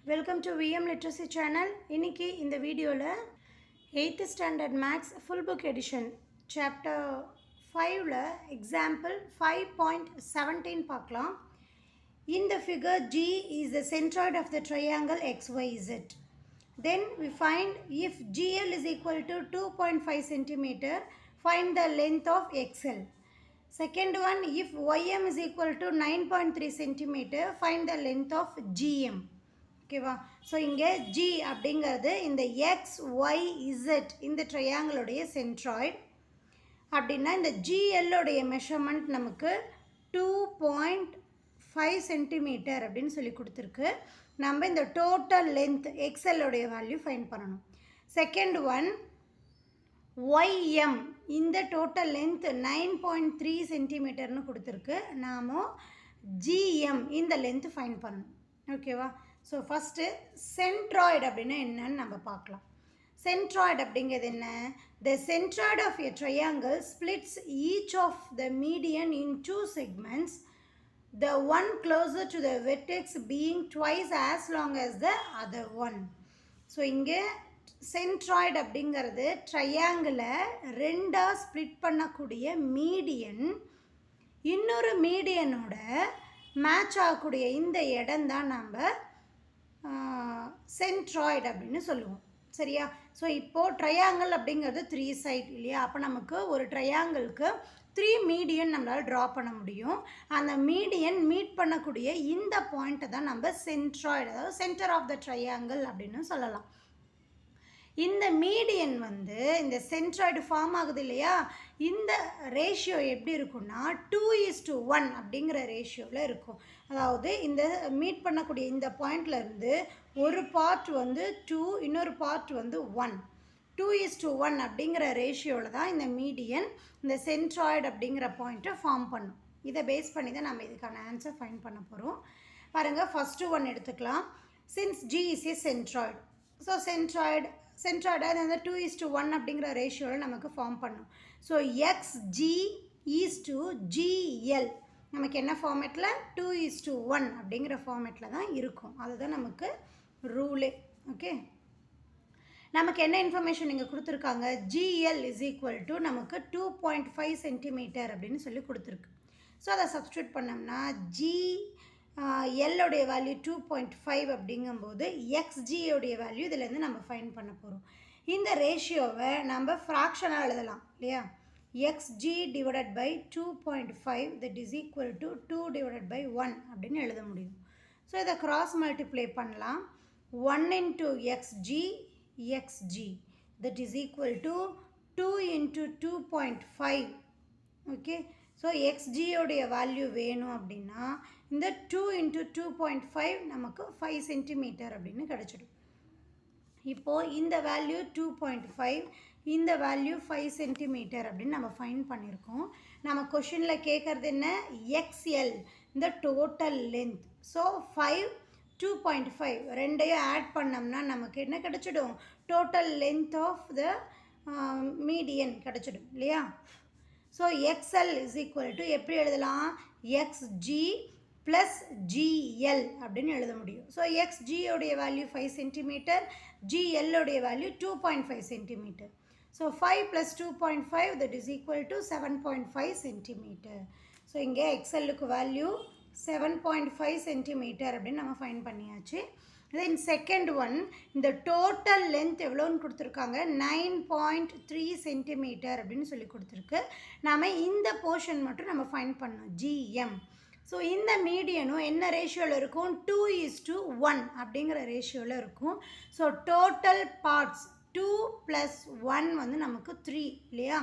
Welcome to VM Literacy channel. இன்னைக்கு இந்த வீடியோல 8th standard maths full book edition chapter 5ல example 5.17 பார்க்கலாம். In the figure G is the centroid of the triangle XYZ. Then we find if GL is equal to 2.5 cm, find the length of XL. Second one, if YM is equal to 9.3 cm, find the length of GM. ஓகேவா so இங்கே G அப்படிங்கிறது இந்த X Y Z இந்த ட்ரையாங்கிளுடைய centroid அப்படின்னா இந்த ஜிஎல்லுடைய measurement நமக்கு 2.5 centimetre அப்படின்னு சொல்லி கொடுத்துருக்கு. நம்ம இந்த டோட்டல் லென்த் எக்ஸ்எல்லுடைய வேல்யூ ஃபைண்ட் பண்ணணும். செகண்ட் ஒன் ஒய்எம் இந்த டோட்டல் லென்த் 9.3 சென்டிமீட்டர்னு கொடுத்துருக்கு. நாம் ஜிஎம் இந்த லென்த்து ஃபைண்ட் பண்ணணும். ஓகேவா ஸோ ஃபஸ்ட்டு சென்ட்ராய்டு அப்படின்னா என்னன்னு நம்ம பார்க்கலாம். சென்ட்ராய்டு அப்படிங்கிறது என்ன? The centroid of a triangle splits each of the median in 2 segments, the one closer to the vertex being twice as long as the other one. So இங்கே centroid அப்படிங்கிறது ட்ரையாங்கிளை ரெண்டாக split பண்ணக்கூடிய மீடியன் இன்னொரு மீடியனோட match ஆகக்கூடிய இந்த இடம் தான் நம்ம சென்ட்ராய்டு அப்படின்னு சொல்லுவோம். சரியா? ஸோ இப்போது ட்ரையாங்கிள் அப்படிங்கிறது 3 சைட் இல்லையா? அப்போ நமக்கு ஒரு ட்ரையாங்கிளுக்கு 3 மீடியன் நம்மளால் ட்ரா பண்ண முடியும். அந்த மீடியன் மீட் பண்ணக்கூடிய இந்த பாயிண்ட்டை தான் நம்ம சென்ட்ராய்டு, அதாவது சென்டர் ஆஃப் த ட்ரையாங்கிள் அப்படின்னு சொல்லலாம். இந்த மீடியன் இந்த சென்ட்ராய்டு ஃபார்ம் ஆகுது இல்லையா? இந்த ரேஷியோ எப்படி இருக்குன்னா 2:1 அப்படிங்கிற ரேஷியோவில் இருக்கும். அதாவது இந்த மீட் பண்ணக்கூடிய இந்த பாயிண்ட்லேருந்து ஒரு பார்ட் 2, இன்னொரு பார்ட் 1. 2:1 அப்படிங்கிற ரேஷியோவில் தான் இந்த மீடியன் இந்த சென்ட்ராய்டு அப்படிங்கிற பாயிண்ட்டை ஃபார்ம் பண்ணும். இதை பேஸ் பண்ணி தான் நம்ம இதுக்கான ஆன்சர் ஃபைண்ட் பண்ண போகிறோம். பாருங்கள், ஃபஸ்ட்டு ஒன் எடுத்துக்கலாம். Since G is a centroid, so centroid அது 2:1 அப்படிங்கிற ரேஷியோவில் நமக்கு ஃபார்ம் பண்ணும். So XG is to GL நமக்கு என்ன ஃபார்மேட்டில் 2:1 அப்படிங்கிற ஃபார்மேட்டில் தான் இருக்கும். அதுதான் நமக்கு ரூலே. ஓகே, நமக்கு என்ன இன்ஃபர்மேஷன் இங்கே கொடுத்துருக்காங்க? ஜிஎல் இஸ் ஈக்குவல் டு நமக்கு 2.5 சென்டிமீட்டர் அப்படின்னு சொல்லி கொடுத்துருக்கு. ஸோ அதை சப்ஸ்டியூட் பண்ணோம்னா ஜி எல்லுடைய வேல்யூ 2.5 அப்படிங்கும்போது எக்ஸ்ஜியோடைய வேல்யூ இதிலேருந்து நம்ம ஃபைண்ட் பண்ண போகிறோம். இந்த ரேஷியோவை நம்ம ஃப்ராக்ஷனாக எழுதலாம் இல்லையா? XG divided by 2.5 that is equal to 2/1 அப்படின்னு எழுத முடியும். ஸோ இதை கிராஸ் மல்டிப்ளை பண்ணலாம். 1 into XG that is equal to 2 into 2.5. Okay, so எக்ஸ்ஜியோடைய வேல்யூ வேணும் அப்படின்னா இந்த 2 into 2.5 நமக்கு 5 சென்டிமீட்டர் அப்படின்னு கிடச்சிடும். இப்போது இந்த வேல்யூ 2.5, இந்த வேல்யூ 5 சென்டிமீட்டர் அப்படின்னு நம்ம ஃபைண்ட் பண்ணியிருக்கோம். நம்ம கொஷினில் கேட்குறது என்ன? எக்ஸ்எல் இந்த டோட்டல் லென்த். ஸோ 5, 2.5 ரெண்டையும் ஆட் பண்ணோம்னா நமக்கு என்ன கிடச்சிடும்? Total length of the median கிடச்சிடும் இல்லையா? So XL is equal to எப்படி எழுதலாம்? எக்ஸ்ஜி ப்ளஸ் ஜிஎல் அப்படின்னு எழுத முடியும். ஸோ எக்ஸ்ஜியோடைய வேல்யூ 5 சென்டிமீட்டர், ஜிஎல்லுடைய value 2.5 centimetre. So 5 + 2.5 that is equal to 7.5 centimetre. So இங்கே எக்ஸ்எல்லுக்கு வேல்யூ 7.5 சென்டிமீட்டர் அப்படின்னு நம்ம ஃபைண்ட் பண்ணியாச்சு. தென் செகண்ட் ஒன், இந்த டோட்டல் லென்த் எவ்வளோன்னு கொடுத்துருக்காங்க? 9.3 சென்டிமீட்டர் அப்படின்னு சொல்லி கொடுத்துருக்கு. நாம் இந்த போர்ஷன் மட்டும் நம்ம ஃபைண்ட் பண்ணோம், ஜிஎம். ஸோ இந்த மீடியனும் என்ன ரேஷியோவில் இருக்கும்? 2:1 அப்படிங்கிற ரேஷியோவில் இருக்கும். ஸோ டோட்டல் பார்ட்ஸ் 2 + 1 நமக்கு 3 இல்லையா?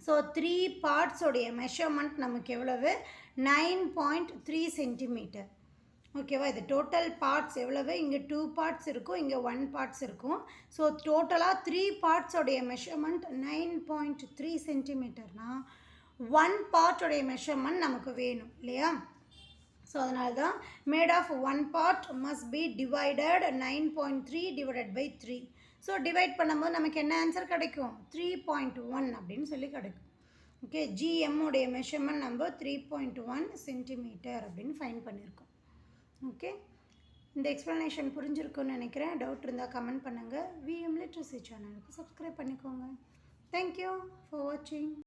ஸோ 3 பார்ட்ஸோடைய மெஷர்மெண்ட் நமக்கு எவ்வளவு? 9.3 சென்டிமீட்டர். ஓகேவா? இது டோட்டல் பார்ட்ஸ் எவ்வளவு? இங்கே 2 பார்ட்ஸ் இருக்கும், இங்கே 1 பார்ட்ஸ் இருக்கும். ஸோ டோட்டலாக 3 பார்ட்ஸோடைய மெஷர்மெண்ட் 9.3 சென்டிமீட்டர்னால் 1 பார்ட்டோடைய மெஷர்மெண்ட் நமக்கு வேணும் இல்லையா? ஸோ அதனால தான் made of 1 part must be divided 9.3 divided by 3. So divide பண்ணும்போது நமக்கு என்ன ஆன்சர் கிடைக்கும்? 3.1 அப்படின்னு சொல்லி கிடைக்கும். ஓகே, ஜிஎம்முடைய மெஷர்மெண்ட் நம்ம 3.1 சென்டிமீட்டர் அப்படின்னு ஃபைண்ட் பண்ணியிருக்கோம். ஓகே, இந்த எக்ஸ்ப்ளனேஷன் புரிஞ்சிருக்குன்னு நினைக்கிறேன். டவுட் இருந்தால் கமெண்ட் பண்ணுங்கள். விஎம் லிட்ரஸி சேனலுக்கு சப்ஸ்கிரைப் பண்ணிக்கோங்க. தேங்க்யூ ஃபார் வாட்சிங்.